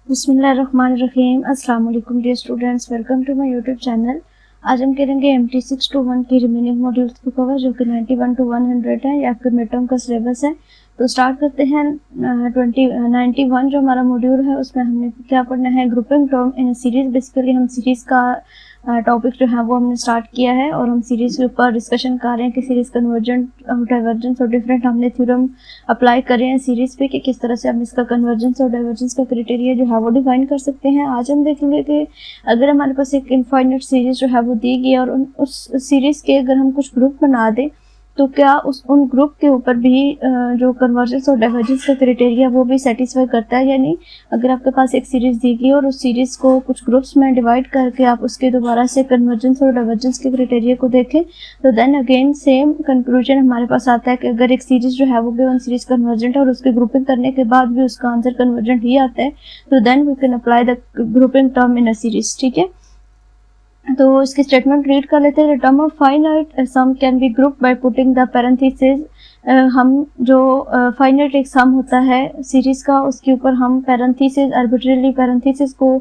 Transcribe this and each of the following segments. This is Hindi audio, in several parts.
बिस्मिल्लाहिर्रहमानिर्रहीम। अस्सलाम वालेकुम dear students, welcome to my YouTube channel. आज हम करेंगे MT621 की रिमेनिंग मॉड्यूल्स को कवर, जो कि 91 to 100 है। ये आपके मिड टर्म का सिलेबस है। तो स्टार्ट करते हैं। 91 जो हमारा मॉड्यूल है उसमें हमने क्या पढ़ना है, grouping term in series. Basically हम सीरीज का टॉपिक जो है वो हमने स्टार्ट किया है और हम सीरीज के ऊपर डिस्कशन कर रहे हैं कि सीरीज कन्वर्जेंट, डाइवर्जेंस और डिफरेंट हमने थ्योरम अप्लाई कर रहे हैं सीरीज पे कि किस तरह से हम इसका कन्वर्जेंस और डाइवर्जेंस का क्राइटेरिया जो है वो डिफाइन कर सकते हैं। आज हम देखेंगे कि अगर हमारे पास एक इनफाइनाइट सीरीज जो है वो दी गई और उस सीरीज के अगर हम कुछ ग्रुप बना दें तो क्या उन ग्रुप के ऊपर भी जो कन्वर्जेंस और डाइवर्जेंस का क्राइटेरिया वो भी सेटिस्फाई करता है या नहीं। अगर आपके पास एक सीरीज दी गई और उस सीरीज को कुछ ग्रुप्स में डिवाइड करके आप उसके दोबारा से कन्वर्जेंस और डाइवर्जेंस के क्राइटेरिया को देखें तो देन अगेन सेम कंक्लूजन हमारे पास आता है कि अगर एक सीरीज जो है वो गिवन सीरीज कन्वर्जेंट है और उसकी ग्रुपिंग करने के बाद भी उसका आंसर कन्वर्जेंट ही आता है तो then we can apply the grouping term in a series. ठीक है, तो इसकी स्टेटमेंट रीड कर लेते हैं। The term of finite sum can be group by putting the parenthesis. हम जो फाइनाइट एक सम होता है सीरीज का, उसके ऊपर हम पैरेंथेसिस, आर्बिट्रेरी पैरेंथेसिस को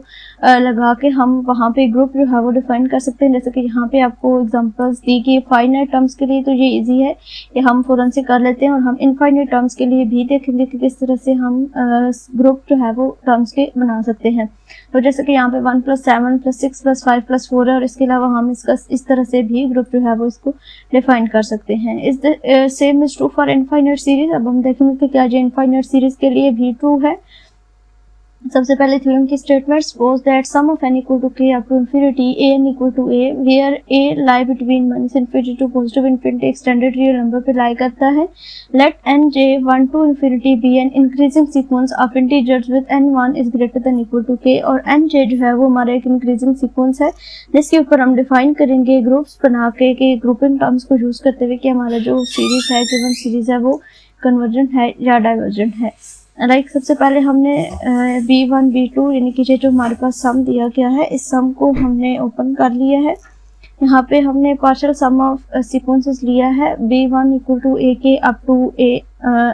लगा के हम वहाँ पे ग्रुप जो है वो डिफाइन कर सकते हैं। जैसे कि यहाँ पे आपको एग्जांपल्स दी कि फाइनाइट टर्म्स के लिए तो ये इजी है, ये हम फौरन से कर लेते हैं और हम इनफाइनाइट टर्म्स के लिए भी देखेंगे कि किस तरह से हम ग्रुप जो है वो टर्म्स के बना सकते हैं। तो जैसे कि यहाँ पे 1 + 7 + 6 + 5 + 4 है और इसके अलावा हम इसका इस तरह से भी ग्रुप जो है वो इसको डिफाइन कर सकते हैं। इस same is true for infinite series. अब हम देखेंगे कि क्या जो इनफाइनाइट सीरीज के लिए भी ट्रू है। सबसे पहले थ्योरम की statement, suppose that sum of n equal to k up to infinity an equal to a where a lie between -infinity to +infinity extended real number पे लाई करता है। Let nj 1 to infinity be an increasing sequence of integers with n1 is greater than equal to k। और nj जो है वो हमारा एक इंक्रीजिंग सीक्वेंस है जिसके ऊपर हम डिफाइन करेंगे ग्रुप्स बना के ग्रुपिंग टर्म्स को यूज करते हुए कि हमारा जो सीरीज है, गिवन सीरीज है, वो कन्वर्जेंट है या डाइवर्जेंट है। लाइक सबसे पहले हमने B1 B2 यानी कि जो हमारे पास सम दिया गया है, इस सम को हमने ओपन कर लिया है। यहाँ पे हमने पार्शियल सम ऑफ सीक्वेंसेस लिया है, B1 इक्वल टू a के up to a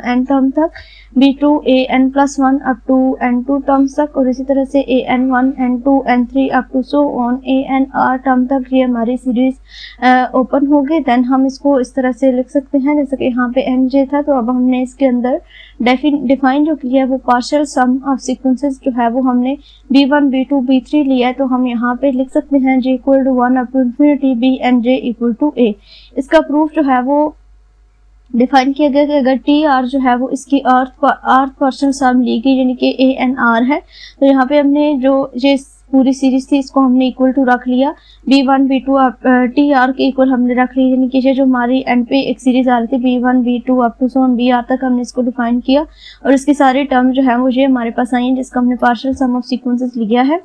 n term तक, B2 a n + 1 up to n2 terms तक, और इसी तरह से a n1 n2 n3 up to so on a n r term तक ये हमारी सीरीज ओपन हो गई। देन हम इसको इस तरह से लिख सकते हैं जैसे कि यहाँ पे nj था, तो अब हमने इसके अंदर डिफाइन जो किया है वो पार्शियल सम ऑफ सीक्वेंसेस जो है वो हमने B1 B2 B3 लिया है। तो हम यहाँ पे लिख सकते हैं j equal to 1 up to infinity b and j equal to a। इसका प्रूफ जो है वो डिफाइन किया गया कि अगर टी आर जो है वो इसकी अर्थ पार्शियल सम ली गई यानी कि ए एन आर है, तो यहाँ पे हमने जो ये पूरी सीरीज थी इसको हमने इक्वल टू रख लिया, B1 B2 टी आर के इक्वल हमने रख लिया, यानी कि जो हमारी एंड पे एक सीरीज आ रही थी B1 B2 up to so on B R तक हमने इसको डिफाइन किया और इसकी सारी टर्म जो है मुझे हमारे पास आई है जिसका हमने पार्शियल सम ऑफ सीक्वेंसेस लिया है।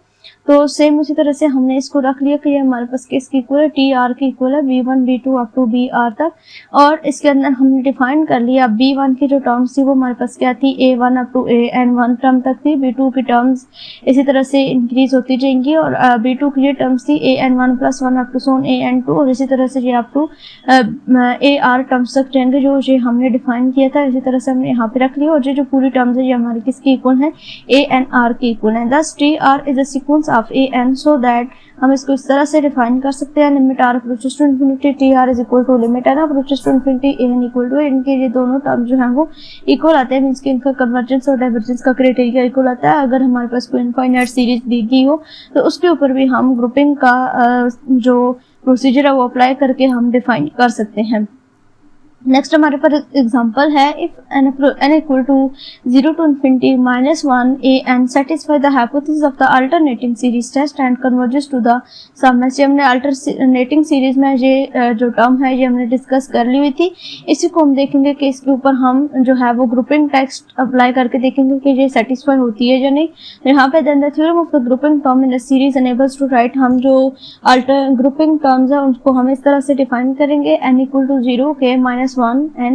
तो सेम उसी तरह से हमने इसको रख लिया कि ये हमारे पास किसकी इक्वल है, टी आर की इक्वल है, B1 B2 up to be R तक। और इसके अंदर हमने डिफाइन कर लिया B1 की जो टर्म्स थी वो हमारे पास क्या थी, A1 up to AN1 term तक थी। B2 की टर्म्स इसी तरह से इंक्रीज होती जाएंगी और B2 की जो टर्म्स थी AN1 + 1 up to Son AN2, और इसी तरह से ये अप टू AR टर्म्स तक जाएंगे जो ये हमने डिफाइन किया था। इसी तरह से हमने यहाँ पे रख लिया और ये जो पूरी टर्म्स है ये हमारी किसकी इक्वल है, ANR की इक्वल है। Thus TR is a sequence of AN, so that हम इसको इस तरह से डिफाइन कर सकते हैं, limit R approaches to infinity TR is equal to limit N approaches to infinity AN equal to, इनके ये दोनों टर्म जो हैं वो इक्वल आते हैं, मींस कि इनका कन्वर्जेंस और डाइवर्जेंस का क्राइटेरिया इक्वल आता है। अगर हमारे पास कोई इनफाइनाइट सीरीज दी गई हो तो उसके ऊपर भी हम ग्रुपिंग का जो प्रोसीजर है वो अप्लाई करके हम डिफाइन कर सकते हैं। नेक्स्ट हमारे पास एग्जांपल है, if n equal to 0 to infinity -1 a n satisfy the hypothesis of the alternating series test and converges to the sum। ऐसे हमने अल्टरनेटिंग सीरीज में ये जो टर्म है ये हमने डिस्कस कर ली हुई थी। इसी को हम देखेंगे कि इसके ऊपर हम जो है वो ग्रुपिंग टेस्ट अप्लाई करके देखेंगे कि ये सेटिस्फाई होती है या नहीं। तो यहाँ पे then the theorem of the grouping term in a series enables to write, हम जो ग्रुपिंग टर्म्स है उनको हम इस तरह से डिफाइन करेंगे, n equal to 0 k -1 n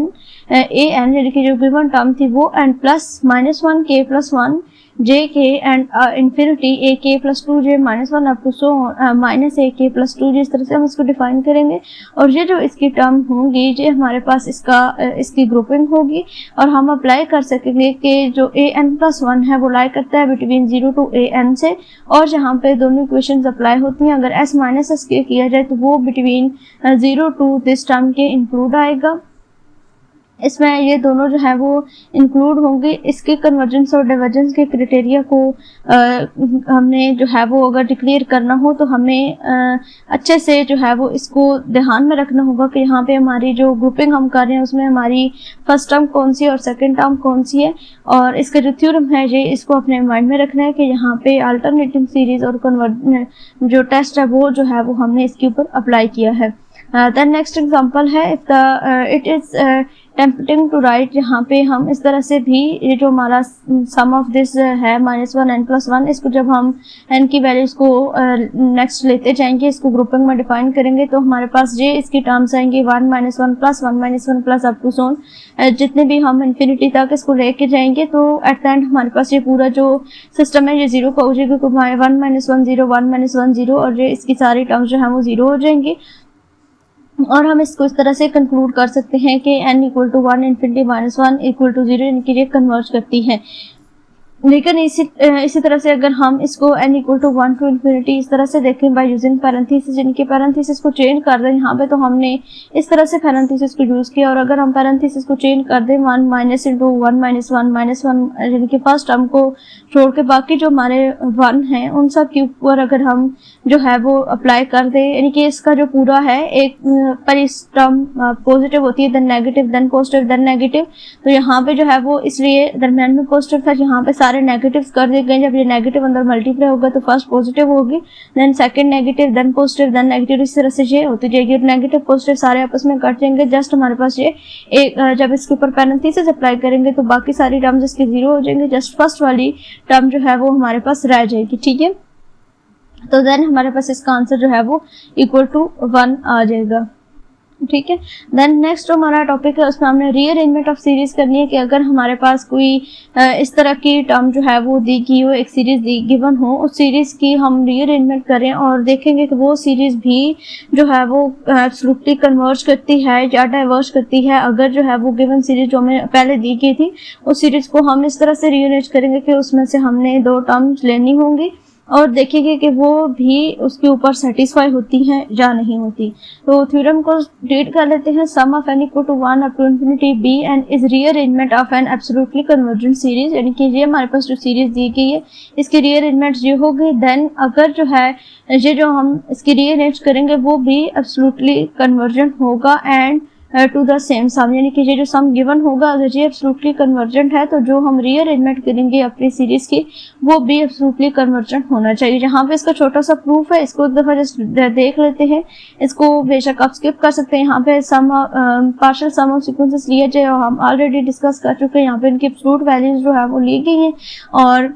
a n यानी कि जो गिवन टर्म थी वो, एंड प्लस -1 k + 1 जे के and infinity a k plus 2j minus 1 up to so minus a k plus 2j, इस तरह से हम इसको डिफाइन करेंगे। और ये जो इसकी टर्म होंगी ये हमारे पास इसकी ग्रुपिंग होगी और हम अप्लाई कर सकेंगे कि जो ए एन प्लस 1 है वो लाई करता है बिटवीन 0 टू ए एन से, और जहाँ पे दोनों इक्वेशंस अप्लाई होती हैं अगर s माइनस एस के किया जाए तो वो बिटवीन 0 टू दिस टर्म के इंक्लूड आएगा। इसमें ये दोनों जो है वो इंक्लूड होंगे। इसके कन्वर्जेंस और डाइवर्जेंस के क्राइटेरिया को हमने जो है वो अगर डिक्लेयर करना हो तो हमें अच्छे से जो है वो इसको ध्यान में रखना होगा कि यहाँ पे हमारी जो ग्रुपिंग हम कर रहे हैं उसमें हमारी फर्स्ट टर्म कौन सी है और सेकंड टर्म कौन सी है, और इसका जो थ्योरम है ये इसको अपने माइंड में रखना है कि यहाँ पे अल्टरनेटिंग सीरीज और जो टेस्ट है वो जो है वो हमने इसके ऊपर अप्लाई किया है। देन नेक्स्ट एग्जांपल है if it is tempting to write, यहाँ पे हम इस तरह से भी ये जो हमारा सम ऑफ दिस है -1 n प्लस 1, इसको जब हम n की वैल्यूज को नेक्स्ट लेते जाएंगे, इसको ग्रुपिंग में डिफाइन करेंगे तो हमारे पास ये इसकी टर्म्स आएंगे 1 - 1 प्लस 1 - 1 प्लस अप टू सोन, जितने भी हम इन्फिनिटी तक इसको लेके जाएंगे तो एट द एंड हमारे पास ये पूरा जो सिस्टम है ये 0 का हो जाएगा, 1 - 1 0 1 - 1 0 और ये इसकी सारी टर्म्स जो है वो 0 हो जाएंगी। और हम इसको इस तरह से कंक्लूड कर सकते हैं कि n equal to 1 infinity minus 1 equal to 0 इनकी ये कन्वर्ज करती है। लेकिन इसी तरह से अगर हम इसको n equal to 1 to infinity इस तरह से देखें बाय यूजिंग पैरेंथेसिस, इनके पैरेंथेसिस को चेंज कर दें यहाँ पे, तो हमने इस तरह से पैरेंथेसिस को यूज किया। और अगर हम पैरेंथेसिस को चेंज कर दें 1 माइनस इंटू 1 माइनस 1 माइनस 1 यानी कि फर्स्ट टर्म को छोड़ के बाकी जो हमारे 1 हैं उन सब के ऊपर अगर हम जो है वो अप्लाई कर दें, यानी कि इसका जो पूरा है एक पर इस टर्म पॉजिटिव होती है, then negative, then positive, then negative, तो यहाँ पे जो है वो इसलिए दरम्यान में पॉजिटिव था, यहाँ पे सारे नेगेटिव्स कर दिए गए। जब ये नेगेटिव अंदर मल्टीप्लाई होगा तो फर्स्ट पॉजिटिव होगी, then second negative, then positive, then negative, इस तरह से ये होती जाएगी और नेगेटिव पॉजिटिव सारे आपस में कट जाएंगे। जस्ट हमारे पास ये एक जब इसके ऊपर पैरेंथेसिस अप्लाई करेंगे तो बाकी सारी टर्म्स इसके 0 हो जाएंगे, जस्ट फर्स्ट वाली टर्म जो है वो हमारे पास रह जाएगी। ठीक है, तो देन हमारे पास इसका आंसर जो है वो इक्वल टू 1 आ जाएगा। ठीक है, देन नेक्स्ट जो हमारा टॉपिक है उसमें हमने रीअरेंजमेंट ऑफ सीरीज करनी है कि अगर हमारे पास कोई इस तरह की टर्म जो है वो दी गई हो, एक सीरीज गिवन हो, उस सीरीज की हम रीअरेंजमेंट करें और देखेंगे कि वो सीरीज भी जो है वो एब्सोल्युटली कन्वर्ज करती है या डाइवर्ज करती है। अगर जो है वो गिवन सीरीज जो हमें पहले दी गई थी उस सीरीज को हम इस तरह से रीअरेंज करेंगे कि उसमें से हमने 2 टर्म्स लेनी होंगी और देखेंगे कि वो भी उसके ऊपर सेटिस्फाई होती हैं या नहीं होती। तो थ्योरम को रीड कर लेते हैं। Sum of n equal to 1 up to infinity b and is rearrangement of an absolutely convergent series, यानी कि ये हमारे पास जो सीरीज दी गई है इसकी रीअरेंजमेंट ये हो गई। देन अगर जो है ये जो हम इसकी रीअरेंज करेंगे वो भी एब्सोल्युटली कन्वर्जेंट होगा एंड टू द सेम सम, यानी कि ये जो सम गिवन होगा अगर ये एब्सोल्युटली कन्वर्जेंट है तो जो हम रीअरेंजमेंट करेंगे अपनी सीरीज की वो भी एब्सोल्युटली कन्वर्जेंट होना चाहिए। जहाँ पे इसका छोटा सा प्रूफ है इसको एक दफा जस्ट देख लेते हैं, इसको बेशक आप स्किप कर सकते हैं। यहाँ पे सम पार्शियल सम ऑफ सीक्वेंसेस लिए जाए और हम ऑलरेडी डिस्कस कर चुके हैं। यहाँ पे इनकी एब्सोल्यूट वैल्यूज जो है वो ली गई हैं और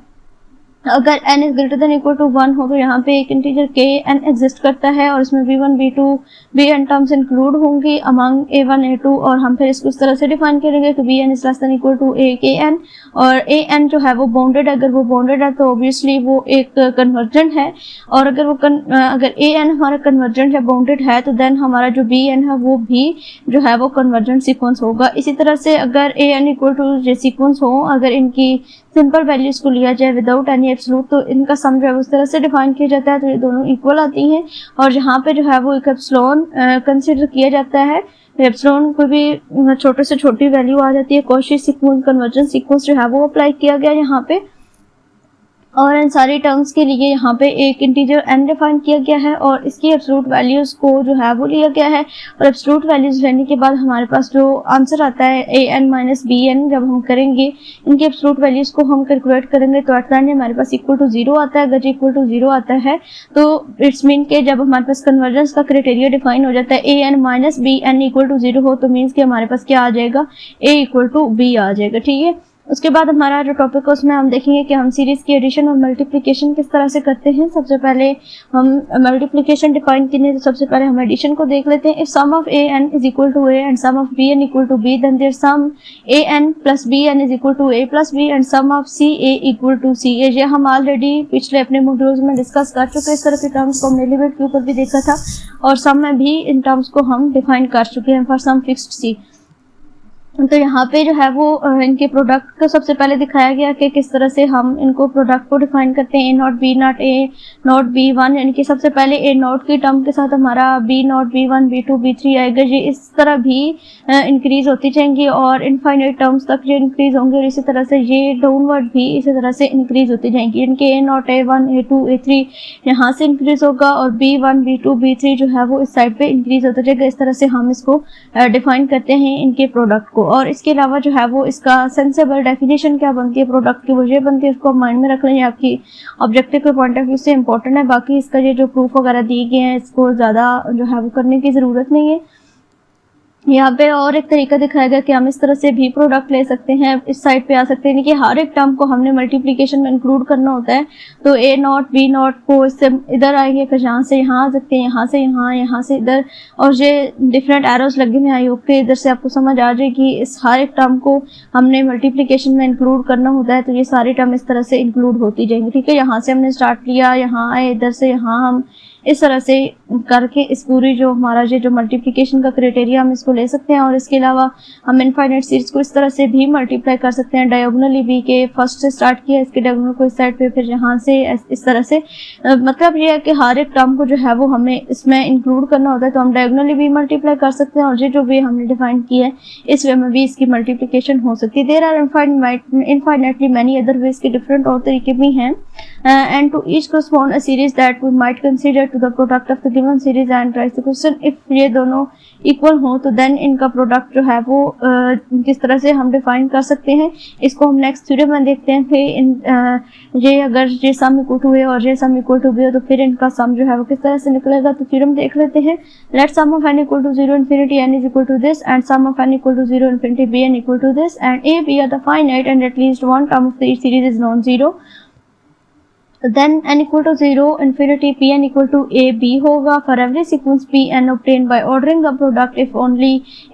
अगर n is greater than equal to 1 हो तो यहाँ पे एक इंटीजर k n एग्जिस्ट करता है और इसमें b1 b2 bn terms include होंगी अमंग a1 a2, और हम फिर इसको इस तरह से डिफाइन करेंगे कि bn is less than equal to a k n और an जो है वो बाउंडेड है। अगर वो बाउंडेड है तो ऑब्वियसली वो एक कन्वर्जेंट है, और अगर वो अगर an हमारा कन्वर्जेंट या बाउंडेड है तो देन हमारा जो bn है वो भी जो है वो कन्वर्जेंट सीक्वेंस होगा। इसी तरह से अगर an इक्वल टू ये सीक्वेंस हो, अगर इनकी सिंपल वैल्यूज को लिया जाए विदाउट एनी एब्सोल्यूट तो इनका सम जो है उस तरह से डिफाइन किया जाता है, तो ये दोनों इक्वल आती हैं। और यहाँ पे जो है वो एक एप्सिलॉन कंसीडर किया जाता है, एप्सिलॉन कोई भी छोटे से छोटी वैल्यू आ जाती है। कॉची सीक्वेंस कन्वर्जेंस सीक्वेंस जो है वो अप्लाई किया गया यहाँ पे, और इन सारी टर्म्स के लिए यहाँ पे एक इंटीजर n डिफाइन किया गया है और इसकी एब्सोल्यूट वैल्यूज को जो है वो लिया गया है। और एब्सोल्यूट वैल्यूज लेने के बाद हमारे पास जो आंसर आता है an माइनस bn, जब हम करेंगे इनकी एब्सोल्यूट वैल्यूज को हम कैलकुलेट करेंगे तो एट द एंड हमारे पास इक्वल टू 0 आता है। अगर इक्वल टू 0 आता है तो इट्स मीन के जब हमारे पास कन्वर्जेंस का क्राइटेरिया डिफाइन हो जाता है an minus bn equal to 0 हो तो मीन्स कि हमारे पास क्या आ जाएगा, a इक्वल टू b आ जाएगा। ठीक है, उसके बाद हमारा जो टॉपिक है उसमें हम देखेंगे कि हम सीरीज की एडिशन और मल्टीप्लिकेशन किस तरह से करते हैं। सबसे पहले हम मल्टीप्लिकेशन डिफाइन करने, तो सबसे पहले हम एडिशन को देख लेते हैं। If sum of A n is equal to a and sum of b N equal to b, then there sum a n plus b n is equal to a plus b and sum of c a equal to c a. ये हम ऑलरेडी पिछले अपने मॉड्यूल्स में डिस्कस कर चुके हैं। इस तरह के टर्म्स को हमने लिमिट के ऊपर भी देखा था और सम में भी इन टर्म्स को हम डिफाइन कर चुके हैं फॉर सम फिक्स्ड सी। तो यहाँ पे जो है वो इनके प्रोडक्ट को सबसे पहले दिखाया गया कि किस तरह से हम इनको प्रोडक्ट को डिफाइन करते हैं। A naught b naught a naught B one, यानी कि सबसे पहले ए नॉट की टर्म के साथ हमारा B naught B one B two B three आएगा। ये इस तरह भी इंक्रीज होती जाएंगी और इनफाइनाइट टर्म्स तक ये इंक्रीज होंगे और इसी तरह से ये डाउनवर्ड भी इसी तरह से इंक्रीज होती जाएंगी। इनके a naught a one a two a three यहाँ से इंक्रीज होगा और b one B two B three जो है वो इस साइड पे इंक्रीज होता जाएगा। इस तरह से हम इसको डिफाइन करते हैं इनके प्रोडक्ट को। और इसके अलावा जो है वो इसका सेंसेबल डेफिनेशन क्या बनती है प्रोडक्ट की, वो ये बनती है, उसको माइंड में रख लें, आपकी ऑब्जेक्टिव के पॉइंट ऑफ व्यू से इंपॉर्टेंट है। बाकी इसका ये जो प्रूफ वगैरह दिए गए हैं इसको ज़्यादा जो है वो करने की ज़रूरत नहीं है। यहाँ पे और एक तरीका दिखाया गया कि हम इस तरह से भी प्रोडक्ट ले सकते हैं, इस साइड पे आ सकते हैं, कि हर एक टर्म को हमने मल्टीप्लिकेशन में इंक्लूड करना होता है। तो ए नॉट बी नॉट को इससे इधर आएंगे, फिर यहाँ से यहाँ आ सकते हैं, यहाँ से यहाँ, यहाँ से इधर, और ये डिफरेंट एरोस लगे हुए आई होप के इधर से आपको समझ आ जाए कि इस हर एक टर्म को हमने मल्टीप्लिकेशन में इंक्लूड करना होता है। तो ये सारी टर्म इस तरह से इंक्लूड होती जाएंगी। ठीक है, यहाँ से हमने स्टार्ट किया, यहाँ आए, इधर से यहाँ, हम इस तरह से करके इस पूरी जो हमारा ये जो मल्टीप्लिकेशन का क्राइटेरिया हम इसको ले सकते हैं। और इसके अलावा हम इनफाइनाइट सीरीज को इस तरह से भी मल्टीप्लाई कर सकते हैं डायगोनली भी, के फर्स्ट से स्टार्ट किया, इसके डायगोनल को इस साइड पे, फिर यहाँ से इस तरह से। मतलब ये है कि हर एक टर्म को जो है वो हमें इसमें इंक्लूड करना होता है। तो हम डायगोनली भी मल्टीप्लाई कर सकते हैं और ये जो वे हमने डिफाइन की है इस वे में भी इसकी मल्टीप्लिकेशन हो सकती है। There are infinitely many other ways के डिफरेंट और तरीके भी हैं। And to each correspond a series that we might consider to the product of the given series and raise the question if ये दोनों इक्वल हो तो देन इनका प्रोडक्ट जो है वो किस तरह से हम डिफाइन कर सकते हैं। इसको हम नेक्स्ट थ्योरम में देखते हैं कि ये अगर ये सम इक्वल टू ए और ये सम इक्वल टू बी हो तो फिर इनका सम जो है वो किस तरह से निकलेगा। तो थ्योरम देख लेते हैं। Let sum of N equal to 0 infinity N is equal to this and sum of N equal to 0 infinity B N equal to this and A B are the finite and at least one term of the series is non zero. Then n equal to 0 infinity p n equal to a b होगा for every sequence p n obtained by ordering the product if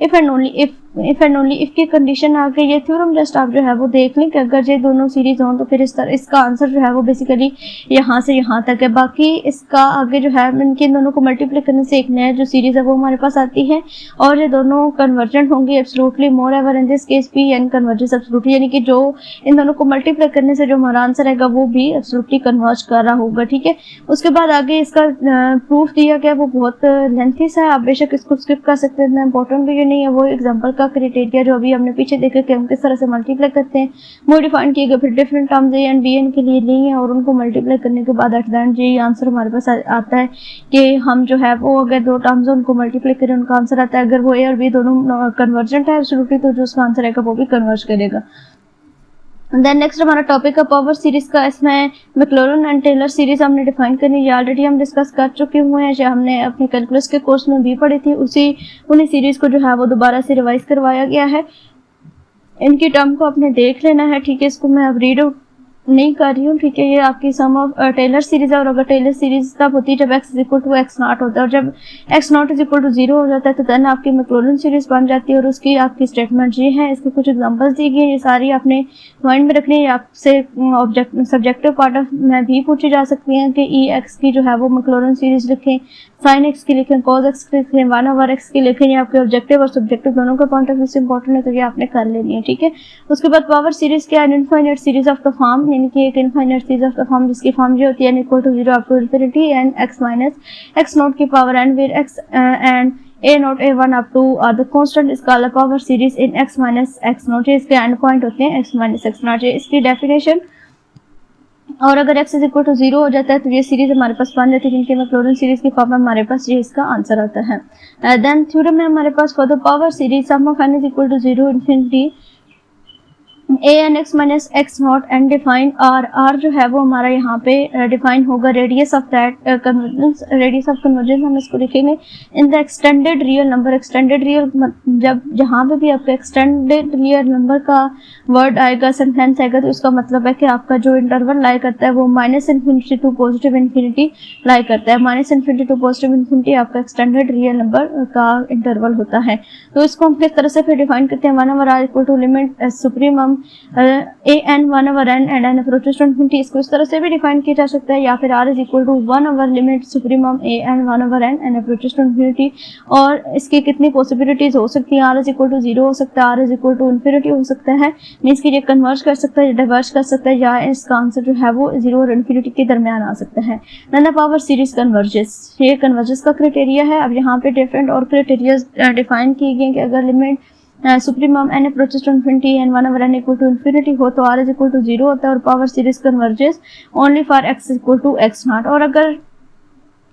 and only if की कंडीशन आ गई। ये थ्योरम जस्ट आप जो है वो देख लें कि अगर ये दोनों सीरीज हों तो फिर इस तरह इसका आंसर जो है वो बेसिकली यहाँ से यहाँ तक है। बाकी इसका आगे जो है इनके दोनों को मल्टीप्लाई करने से एक नया जो सीरीज है वो हमारे पास आती है और ये दोनों कन्वर्जेंट होंगी absolutely moreover in this case P N converges absolutely, यानी कि जो इन दोनों को मल्टीप्लाई करने से जो हमारा आंसर आएगा वो भी एब्सोल्युटली कन्वर्ज कर रहा होगा। ठीक है, उसके बाद आगे इसका प्रूफ दिया गया वो बहुत लेंथी सा है, आप बेशक इसको स्किप कर सकते हैं, इंपॉर्टेंट भी नहीं है। वो एग्जाम्पल का क्राइटेरिया जो अभी हमने पीछे देखा कि हम किस तरह से मल्टीप्लाई करते हैं वो डिफाइन किए गए। फिर different terms A and B N के लिए लिए हैं और उनको मल्टीप्लाई करने के बाद एट द एंड ये आंसर हमारे पास आता है कि हम जो है वो अगर दो टर्म्स उनको मल्टीप्लाई करें उनका आंसर आता है। अगर वो ए और बी दोनों कन्वर्जेंट है एब्सोल्युटली तो जो उसका आंसर आएगा वो भी कन्वर्ज करेगा। देन नेक्स्ट हमारा टॉपिक है पावर सीरीज का। इसमें मैक्लॉरन एंड टेलर सीरीज हमने डिफाइन करनी, ये ऑलरेडी हम डिस्कस कर चुके हुए हैं, जो हमने अपने कैलकुलस के कोर्स में भी पढ़ी थी। उन्हीं सीरीज को जो है वो दोबारा से रिवाइज करवाया गया है। इनकी टर्म को आपने देख लेना है। ठीक है, इसको मैं अब रीड आउट नहीं कर रही हूँ। ठीक है, ये आपकी सम ऑफ टेलर सीरीज है और अगर टेलर सीरीज तब होती है जब x is equal to x naught होता है और जब x naught is equal to 0 हो जाता है तो देन आपकी मैक्लॉरन सीरीज बन जाती है और उसकी आपकी स्टेटमेंट ये है। इसके कुछ एग्जांपल्स दी गई हैं, ये सारी आपने माइंड में रखनी है। आपसे सब्जेक्टिव पार्ट ऑफ में भी पूछी जा सकती हैं कि ई एक्स की जो है वो मैक्लॉरन सीरीज लिखें, साइन एक्स की लिखें, कॉज एक्स की लिखें, 1/x की लिखें। ये आपके ऑब्जेक्टिव और सब्जेक्टिव दोनों के पॉइंट ऑफ व्यू से इंपॉर्टेंट है तो ये आपने कर लेनी है। ठीक है, उसके बाद पावर सीरीज क्या है, infinite series of the form, यानी कि एक infinite series of the form जिसकी फॉर्म ये होती है n equal to 0 up to infinity and x minus x naught की power n where x and a naught a1 up to the constant is called power series in x minus x naught. ये इसके एंड पॉइंट होते हैं x माइनस x नॉट। ये इसकी डेफिनेशन। और अगर x इज इक्वल टू 0 हो जाता है तो ये सीरीज हमारे पास बन जाती है जिनके मैक्लॉरन सीरीज की फॉर्म में हमारे पास ये इसका आंसर आता है। देन थ्योरम में हमारे पास for the power series sum of n is equal to 0 infinity a n x minus x naught and define r. R जो है वो हमारा यहाँ पे डिफाइन होगा radius of that convergence. Radius of convergence हम इसको लिखेंगे in the extended real number. Extended real जब जहाँ पे भी आपका एक्सटेंडेड रियल नंबर का वर्ड आएगा, सेंटेंस आएगा, तो इसका मतलब है कि आपका जो इंटरवल लाई करता है वो minus infinity to positive infinity lie करता है। Minus infinity to positive infinity आपका एक्सटेंडेड रियल नंबर का इंटरवल होता है। तो इसको हम किस तरह से फिर डिफाइन करते हैं, 1/r equal to limit supremum A N 1/n and N approaches to infinity. इसको इस तरह से भी डिफाइन किया जा सकता है, या फिर r is equal to 1/, limit supremum A N 1/n and approaches to infinity. और इसकी कितनी पॉसिबिलिटीज हो सकती हैं, r इज इक्वल टू 0 हो सकता है, r is equal to infinity हो सकता है, मीन्स कि ये कन्वर्ज कर सकता है, डाइवर्ज कर सकता है, या इसका आंसर जो है वो 0 और इन्फिनिटी के दरमियान आ सकता है। Then the power series converges, ये कन्वर्जेस का क्राइटेरिया है। अब यहाँ पे डिफरेंट और क्राइटेरिया डिफाइन किए गए कि अगर limit supremum n approaches to infinity and 1/n equal to infinity हो तो r इज इक्वल टू 0 होता है और power series converges only for x equal to x naught. और अगर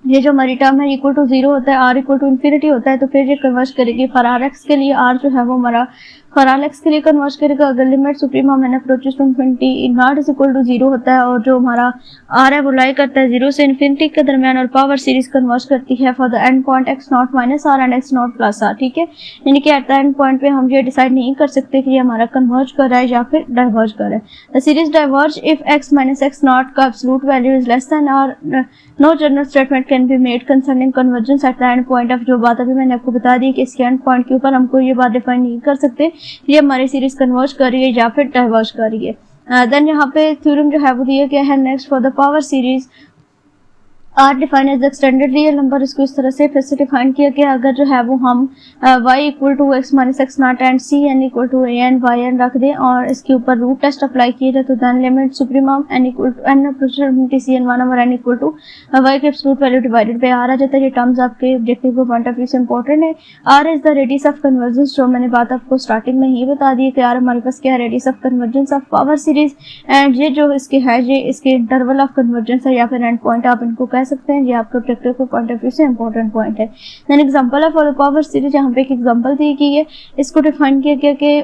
ये जो हमारी टर्म है इक्वल टू 0 होता है, r इक्वल टू इन्फिनिटी होता है, तो फिर ये कन्वर्ज करेगी फॉर r x के लिए। r जो है वो हमारा फॉर r x के लिए कन्वर्ज करेगा अगर limit supremum n approaches to infinity not is equal to 0 होता है, और जो हमारा r है वो लाई करता है 0 से इन्फिनिटी के दरमियान, और पावर सीरीज कन्वर्ज करती है for the end point x not minus r and x not plus r। ठीक है, यानी कि एट द एंड पॉइंट पे हम ये डिसाइड नहीं कर सकते कि ये हमारा कन्वर्ज कर रहा है या फिर डाइवर्ज कर रहा है। The series diverge if x minus x naught का absolute value is less than r, no general statement can be made concerning convergence at the end point. Of जो बात अभी मैंने आपको बता दी कि इसके एंड पॉइंट के ऊपर हमको ये बात डिफाइन नहीं कर सकते ये हमारी सीरीज कन्वर्ज कर रही है या फिर डाइवर्ज कर रही है। देन यहाँ पे थ्योरम जो है वो दिया गया है next for the power series are define as the extended real number. इसको इस तरह से फिर से डिफाइन किया गया, अगर जो है वो हम y equal to X minus x naught and C N equal to A N Y N रख दें और इसके ऊपर रूट टेस्ट अप्लाई किए जाए, तो then limit supremum N equal to N approximately C N 1/n equal to y के absolute value divided by r आ जाता है। ये टर्म्स आपके ऑब्जेक्टिव के पॉइंट ऑफ व्यू से इंपॉर्टेंट है। r is the radius of convergence, जो मैंने बात आपको स्टार्टिंग में ही बता दी है कि r हमारे पास क्या है, radius of convergence of power series, and ये जो इसके है ये इसके इंटरवल ऑफ कन्वर्जेंस है या फिर एंड पॉइंट आप इनको कह सकते हैं। ये आपके ऑब्जेक्टिव के पॉइंट ऑफ व्यू से इंपॉर्टेंट पॉइंट है। देन एग्जांपल है फॉर द पावर सीरीज, यहाँ पे एक एग्जांपल दी गई है, इसको डिफाइन किया गया कि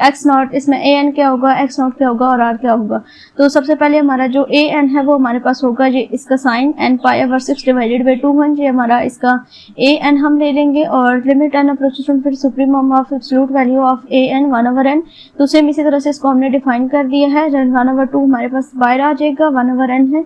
एक्स नॉट, इसमें ए एन क्या होगा, एक्स नॉट क्या होगा और आर क्या होगा। तो सबसे पहले हमारा जो ए एन है वो हमारे पास होगा ये इसका sine N pi over 6 divided by 2 ये हमारा इसका ए एन हम ले लेंगे, और लिमिट एन अप्रोचेस टू फिर supremum of absolute value of A N 1/n। तो सेम इसी तरह से इसको हमने डिफाइन कर दिया है। 1/2 हमारे पास बाहर आ जाएगा, 1/n है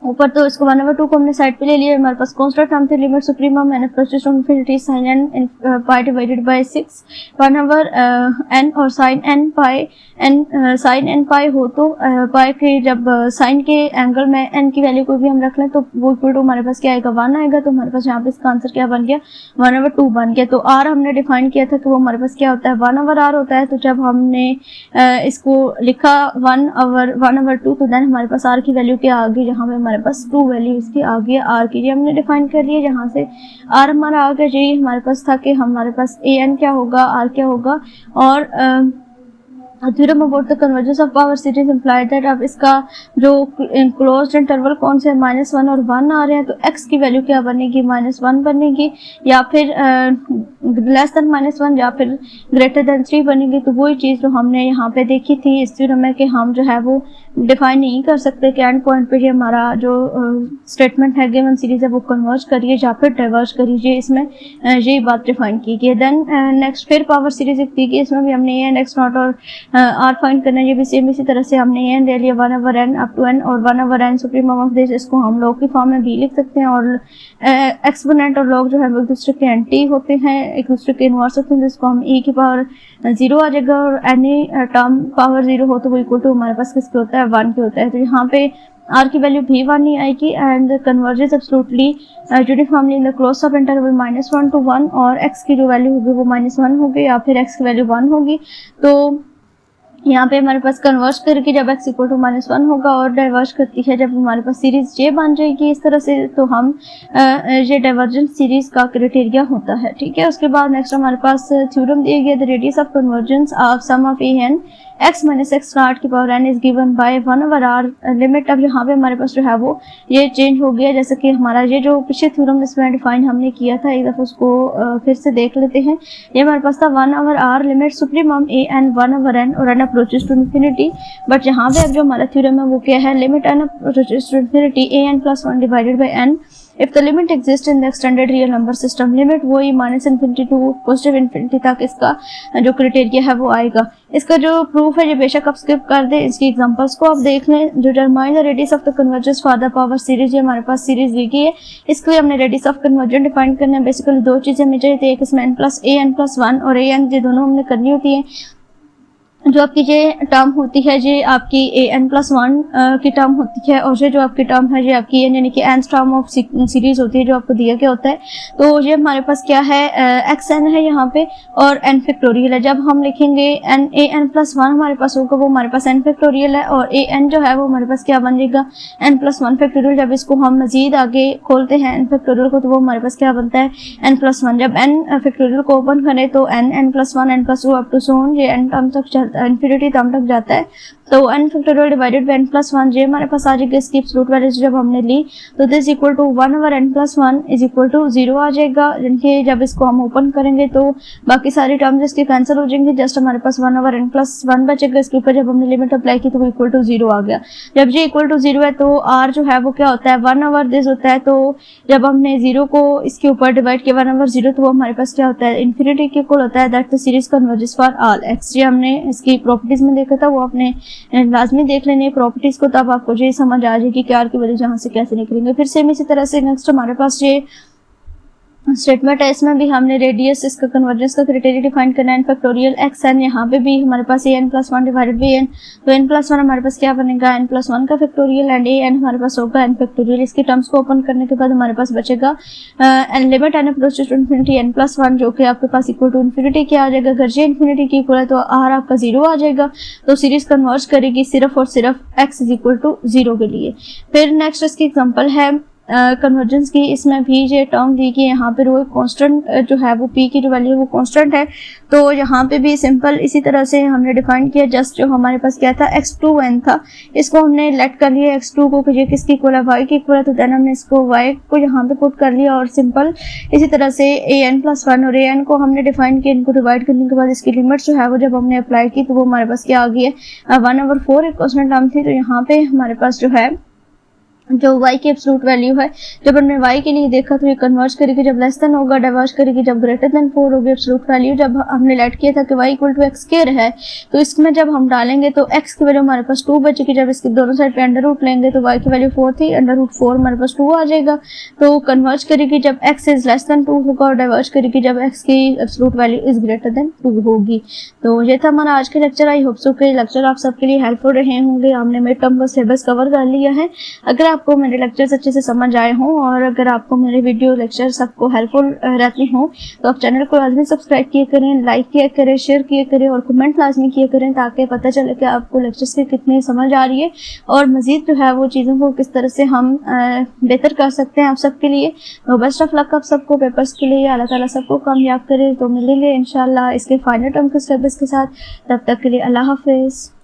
ऊपर, तो इसको 1/2 को हमने साइड पे ले लिया। हमारे पास कांस्टेंट टर्म थे limit supremum N approaches to infinity sin n pi divided by 6 1/n और sin n पाई हो तो पाई के जब साइन के एंगल में n की वैल्यू कोई भी हम रख लें तो वो इक्वल टू हमारे पास क्या आएगा, 1 आएगा। तो हमारे पास यहाँ पे इसका आंसर क्या बन गया, 1/2 बन गया। तो r हमने डिफाइन किया था कि वो हमारे पास क्या होता है, 1/r होता है। तो जब हमने इसको लिखा 1/2 तो देन हमारे पास r की वैल्यू क्या आ गई, जहाँ पे हमारे पास 2 वैल्यू इसकी आ गई r की, ये हमने डिफाइन कर लिया। जहाँ से r हमारा आ गया, ये हमारे पास था कि हमारे पास a n क्या होगा, r क्या होगा, और theorem about the convergence of power series implied that. अब इसका जो क्लोज्ड इंटरवल कौन से, -1 और 1 आ रहे हैं, तो x की वैल्यू क्या बनेगी, -1 बनेगी, या फिर लेस देन -1 या फिर ग्रेटर देन 3 बनेगी। तो वही चीज़ जो हमने यहाँ पे देखी थी इस थ्योरम में कि हम जो है वो डिफाइन नहीं कर सकते कि एंड पॉइंट पे ये हमारा जो स्टेटमेंट है गिवन सीरीज है वो कन्वर्ज करिए या फिर डाइवर्ज करिए, इसमें यही बात डिफाइन की गई है। देन नेक्स्ट फिर पावर सीरीज दी गई, इसमें भी हमने एन एक्स नॉट और आर फाइंड करना है। ये भी सेम इसी तरह से हमने एन ले लिया 1/n अप टू n और 1/n सुप्रीमम ऑफ दिस, इसको हम लॉग की फॉर्म में भी लिख सकते हैं। और एक्सपोनेंट और लॉग जो है वो एक दूसरे के एंटी होते हैं, एक दूसरे के इनवर्स होते हैं, जिसको हम e की पावर 0 आ जाएगा, और एनी टर्म पावर 0 हो तो वो इक्वल टू हमारे पास किसके होता है, 1 के होता है। तो यहाँ पे r की वैल्यू भी 1 नहीं आएगी, and converges absolutely uniformly in the close of interval -1 to 1, और x की जो वैल्यू होगी वो -1 होगी या फिर x की वैल्यू 1 होगी। तो यहाँ पे हमारे पास कन्वर्ज करके जब x इक्वल टू -1 होगा, और डाइवर्ज करती है जब हमारे पास सीरीज ये बन जाएगी इस तरह से, तो हम ये डाइवर्जेंट सीरीज का क्राइटेरिया होता है। ठीक है, उसके बाद नेक्स्ट हमारे पास थ्योरम दिया गया the radius of convergence of sum of A n x minus x naught की power n is given by 1/r limit. अब यहाँ पे हमारे पास जो है वो ये चेंज हो गया, जैसे कि हमारा ये जो पिछले थ्योरम इसमें डिफाइन हमने किया था, एक दफ़ा उसको फिर से देख लेते हैं। ये हमारे पास था 1/r limit supremum a n 1/n और n approaches to infinity. But यहाँ पे अब जो हमारा थ्योरम है वो क्या है, limit n approaches to infinity a n + 1 divided by n if the limit exist in the extended real number system. Limit वही minus infinity to positive infinity तक इसका जो क्राइटेरिया है वो आएगा। इसका जो प्रूफ है ये बेशक आप स्किप कर दें, इसकी एग्जांपल्स को आप देख लें। जो determine the radius of the convergence for the power series, ये हमारे पास सीरीज दी गई है, इसके लिए हमने रेडियस ऑफ कन्वर्जेंस डिफाइन करना है। बेसिकली दो चीजें हमें चाहिए थी, एक इसमें n+1 और an, ये दोनों हमने करनी होती है। जो आपकी ये टर्म होती है ये आपकी an+1 की टर्म होती है, और ये जो आपकी टर्म है ये आपकी यानी कि nth टर्म ऑफ सीरीज होती है जो आपको दिया गया होता है। तो ये हमारे पास क्या है, xn है यहाँ पे और n फैक्टोरियल है। जब हम लिखेंगे an+1 हमारे पास होगा वो हमारे पास n फैक्टोरियल है, और an जो है वो हमारे पास क्या बन जाएगा, n+1 फैक्टोरियल। जब इसको हम मजीद आगे खोलते हैं n फैक्टोरियल को, तो वो हमारे पास क्या बनता है, n+1। जब n फैक्टोरियल को ओपन करें तो n+1 n+2 up to so on, ये n टर्म तक इन्फिनिटी टर्म तक जाता है। तो n factorial divided by n+1 ये हमारे पास आ जाएगा। इसकी एब्सोल्यूट वैल्यू जब हमने ली तो this equal to 1/n+1 is equal to 0 आ जाएगा। यानी जब इसको हम ओपन करेंगे तो बाकी सारी टर्म्स इसकी कैंसिल हो जाएंगी, जस्ट हमारे पास 1/n+1 बचेगा। इसके ऊपर जब हमने लिमिट अप्लाई की तो वो इक्वल टू 0 आ गया। जब ये इक्वल टू 0 है तो r जो है वो क्या होता है, 1/this होता है। तो जब हमने 0 को इसके ऊपर डिवाइड किया 1/0 तो वो हमारे पास क्या होता है, इन्फिनिटी के इक्वल होता है। That the series converges for all x। ये हमने इसकी प्रॉपर्टीज में देखा था, वो आपने लाजमी देख लेनी है प्रॉपर्टीज को, तब आपको ये समझ आ जाएगी कि आर की वजह जहाँ से कैसे निकलेंगे। फिर सेम इसी तरह से नेक्स्ट हमारे पास ये स्टेटमेंट है, इसमें भी हमने रेडियस इसका कन्वर्जेंस का क्राइटेरिया डिफाइन करना है, n फैक्टोरियल xn। यहाँ पे भी हमारे पास an+1 डिवाइडेड बाय n, तो n+1 हमारे पास क्या बनेगा, n+1 का फैक्टोरियल, एंड an हमारे पास होगा n फैक्टोरियल। इसकी टर्म्स को ओपन करने के बाद हमारे पास बचेगा limit n approaches to infinity n+1 जो कि आपके पास इक्वल टू इन्फिनिटी क्या आ जाएगा। अगर ये इन्फिनिटी की इक्वल है तो r आपका 0 आ जाएगा। तो सीरीज कन्वर्ज करेगी सिर्फ और सिर्फ x इज इक्वल टू 0 के लिए। फिर नेक्स्ट इसकी एग्जाम्पल है कन्वर्जेंस की। इसमें भी ये टर्म दी कि यहाँ पे रो कांस्टेंट जो है वो p की जो वैल्यू है वो कांस्टेंट है। तो यहाँ पे भी सिंपल इसी तरह से हमने डिफाइन किया। जस्ट जो हमारे पास क्या था, x2n था, इसको हमने लेट कर लिया x2 को कि ये किसकी इक्वल है, y की इक्वल है। तो देन हमने इसको y को यहाँ पे पुट कर लिया, और सिंपल इसी तरह से an+1 और an को हमने डिफाइन किया। इनको डिवाइड करने के बाद इसकी लिमिट जो है वो जब हमने अप्लाई की तो वो हमारे पास क्या आ गई है, 1/4 एक कांस्टेंट टर्म थी। तो यहाँ पे हमारे पास जो है जो y की एब्सोल्यूट वैल्यू है, जब हमने y के लिए देखा तो ये कन्वर्ज करेगी जब लेस देन होगा, डाइवर्ज करेगी जब ग्रेटर देन 4 होगी एब्सोल्यूट वैल्यू। जब हमने लेट किया था कि y equal to x square है, तो इसमें जब हम डालेंगे तो x की वैल्यू हमारे पास 2 बचेगी। जब इसके दोनों साइड पे अंडर रूट लेंगे तो y की वैल्यू 4 थी, अंडर रूट 4 हमारे पास 2 आ जाएगा। तो कन्वर्ज करेगी जब x इज लेस देन 2 होगा, और डाइवर्ज करेगी जब x की absolute value is greater then 2 होगी। तो ये था हमारा आज का लेक्चर। आई होप सो के लेक्चर आप सबके लिए हेल्पफुल रहे होंगे। हमने मिड टर्म का सिलेबस कवर कर लिया है। अगर आपको मेरे लेक्चर अच्छे से समझ आए हों और अगर आपको मेरे वीडियो लेक्चर सबको हेल्पफुल रहते हों तो आप चैनल को लाजमी सब्सक्राइब किया करें, लाइक किया करें, शेयर किया करें और कमेंट लाजमी किया करें, ताकि पता चले कि आपको लेक्चर्स की कितनी समझ आ रही है और मज़ीद जो है वो चीज़ों को किस तरह से हम बेहतर कर सकते हैं आप सबके लिए। तो बेस्ट ऑफ लक आप सबको पेपर्स के लिए। अल्लाह ताला सबको कामयाब करे। तो मिलेंगे इंशाल्लाह इसके फाइनल टर्म के सिलेबस के साथ। तब तक के लिए अल्लाह हाफिज़।